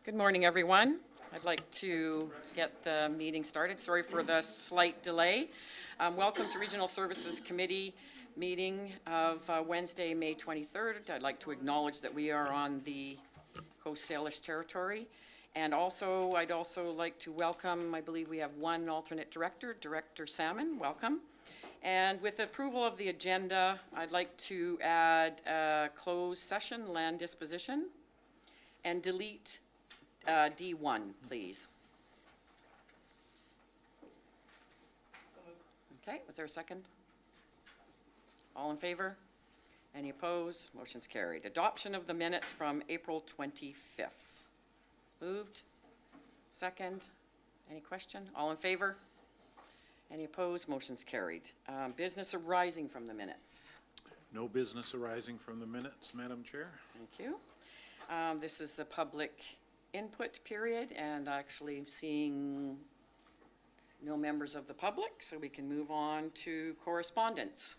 Good morning, everyone. I'd like to get the meeting started. Sorry for the slight delay. Welcome to Regional Services Committee meeting of Wednesday, May 23rd. I'd like to acknowledge that we are on the Coast Salish territory. And also, I'd also like to welcome, I believe we have one alternate director, Director Salmon. Welcome. And with approval of the agenda, I'd like to add a closed session, land disposition, and delete D1, please. Okay, was there a second? All in favor? Any opposed? Motion's carried. Adoption of the minutes from April 25th. Moved. Second. Any question? All in favor? Any opposed? Motion's carried. Business arising from the minutes. No business arising from the minutes, Madam Chair. Thank you. This is the public input period, and actually seeing no members of the public, so we can move on to correspondence.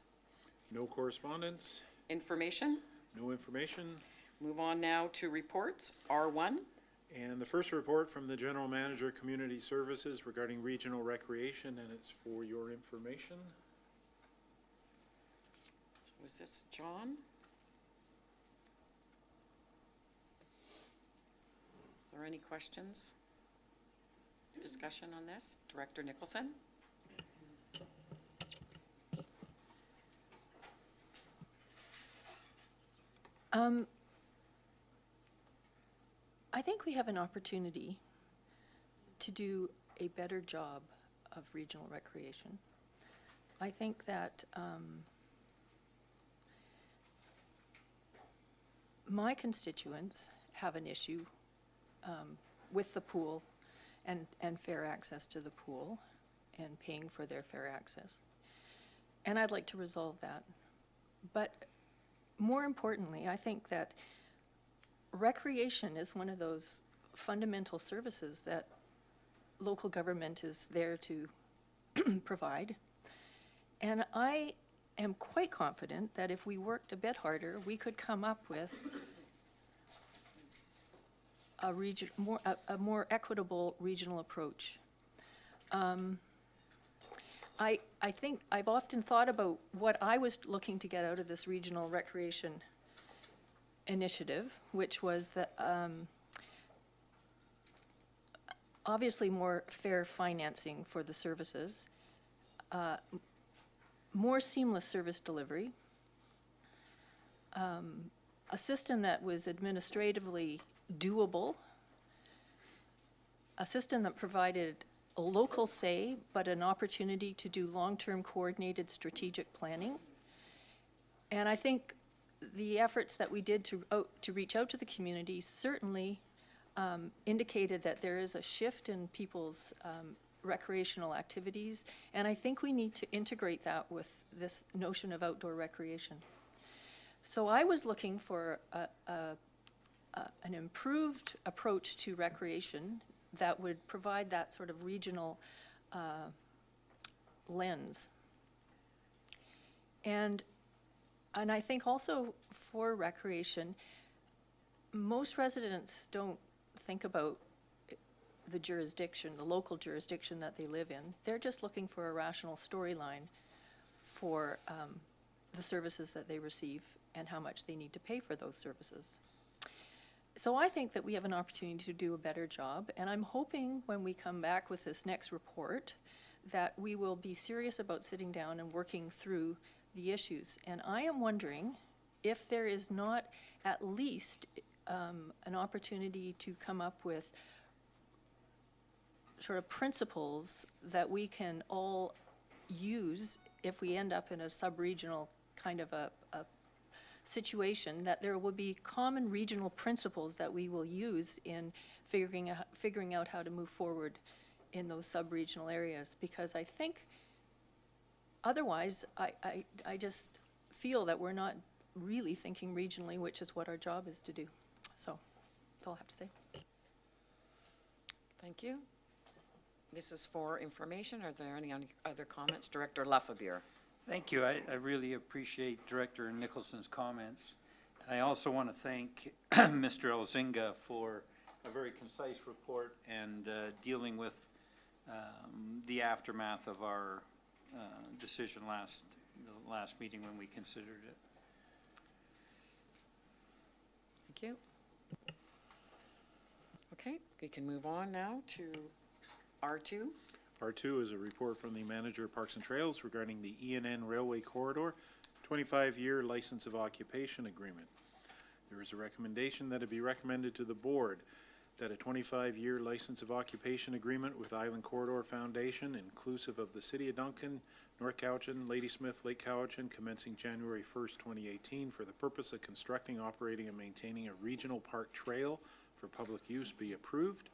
No correspondence, Information. no information. Move on now to reports. R1. And the first report from the General Manager, Community Services regarding regional recreation, and it's for your information. So is this John? Is there any questions? Discussion on this? Director Nicholson? I think we have an opportunity to do a better job of regional recreation. I think that my constituents have an issue with the pool and fair access to the pool and paying for their fair access. And I'd like to resolve that. But more importantly, I think that recreation is one of those fundamental services that local government is there to provide. And I am quite confident that if we worked a bit harder, we could come up with a more equitable regional approach. I think I've often thought about what I was looking to get out of this regional recreation initiative, which was that obviously more fair financing for the services, more seamless service delivery, a system that was administratively doable, a system that provided a local say, but an opportunity to do long-term coordinated strategic planning. And I think the efforts that we did to reach out to the community certainly indicated that there is a shift in people's recreational activities, and I think we need to integrate that with this notion of outdoor recreation. So I was looking for an improved approach to recreation that would provide that sort of regional lens. And I think also for recreation, most residents don't think about the jurisdiction, the local jurisdiction that they live in. They're just looking for a rational storyline for the services that they receive and how much they need to pay for those services. So I think that we have an opportunity to do a better job, and I'm hoping when we come back with this next report that we will be serious about sitting down and working through the issues. And I am wondering if there is not at least an opportunity to come up with sort of principles that we can all use if we end up in a sub-regional kind of a situation, that there will be common regional principles that we will use in figuring out how to move forward in those sub-regional areas. Because I think otherwise, I just feel that we're not really thinking regionally, which is what our job is to do. So that's all I have to say. Thank you. This is for information. Are there any other comments? Director Laffabier. Thank you. I really appreciate Director Nicholson's comments. And I also want to thank Mr. Elzinga for a very concise report and dealing with the aftermath of our decision the last meeting when we considered it. Thank you. Okay, we can move on now to R2. R2 is a report from the Manager of Parks and Trails regarding the ENN Railway Corridor 25-year License of Occupation Agreement. There is a recommendation that it be recommended to the Board that a 25-year License of Occupation Agreement with Island Corridor Foundation, inclusive of the City of Duncan, North Cowichan, Ladysmith, Lake Cowichan, commencing January 1st, 2018, for the purpose of constructing, operating, and maintaining a regional park trail for public use be approved,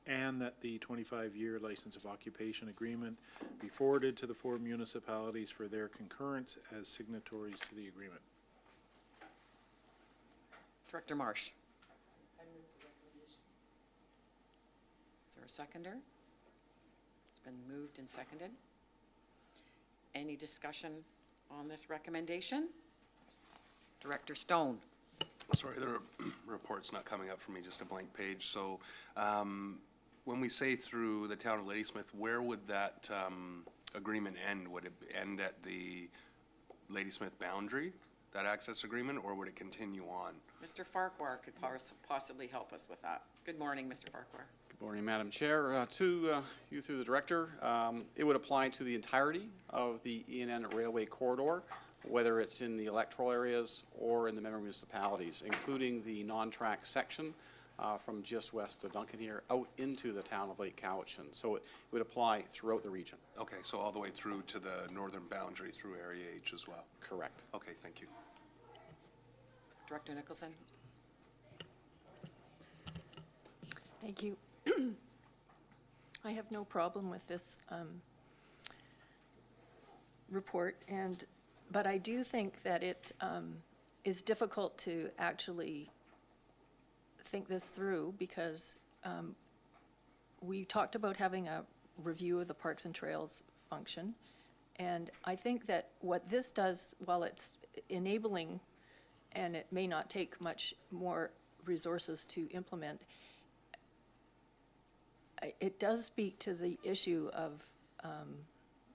and that the 25-year License of Occupation Agreement be forwarded to the 4 municipalities for their concurrence as signatories to the agreement. Director Marsh. Is there a seconder? It's been moved and seconded. Any discussion on this recommendation? Director Stone. Sorry, the report's not coming up for me, just a blank page. So when we say through the town of Ladysmith, where would that agreement end? Would it end at the Ladysmith boundary, that access agreement, or would it continue on? Mr. Farquhar could possibly help us with that. Good morning, Mr. Farquhar. Good morning, Madam Chair. To you through the Director, it would apply to the entirety of the ENN Railway Corridor, whether it's in the electoral areas or in the member municipalities, including the non-track section from just west of Duncan here out into the town of Lake Cowichan. So it would apply throughout the region. Okay, so all the way through to the northern boundary through Area H as well? Correct. Okay, thank you. Director Nicholson. Thank you. I have no problem with this report, but I do think that it is difficult to actually think this through, because we talked about having a review of the Parks and Trails function, and I think that what this does, while it's enabling, and it may not take much more resources to implement, it does speak to the issue of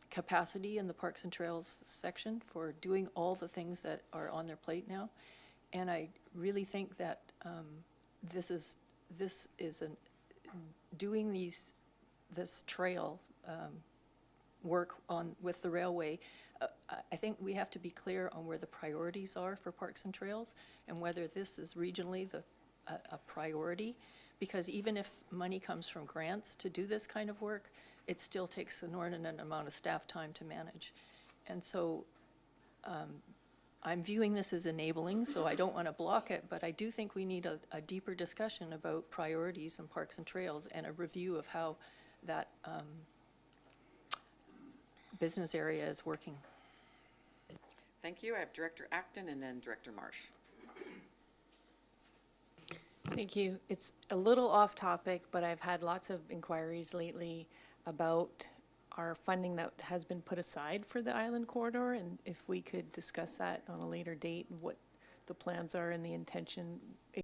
capacity in the Parks and Trails section for doing all the things that are on their plate now. And I really think that this is doing this trail work with the railway. I think we have to be clear on where the priorities are for Parks and Trails, and whether this is regionally a priority. Because even if money comes from grants to do this kind of work, it still takes an inordinate amount of staff time to manage. And so I'm viewing this as enabling, so I don't want to block it, but I do think we need a deeper discussion about priorities in Parks and Trails and a review of how that business area is working. Thank you. I have Director Acton and then Director Marsh. Thank you. It's a little off topic, but I've had lots of inquiries lately about our funding that has been put aside for the Island Corridor, and if we could discuss that on a later date and what the plans are and the intention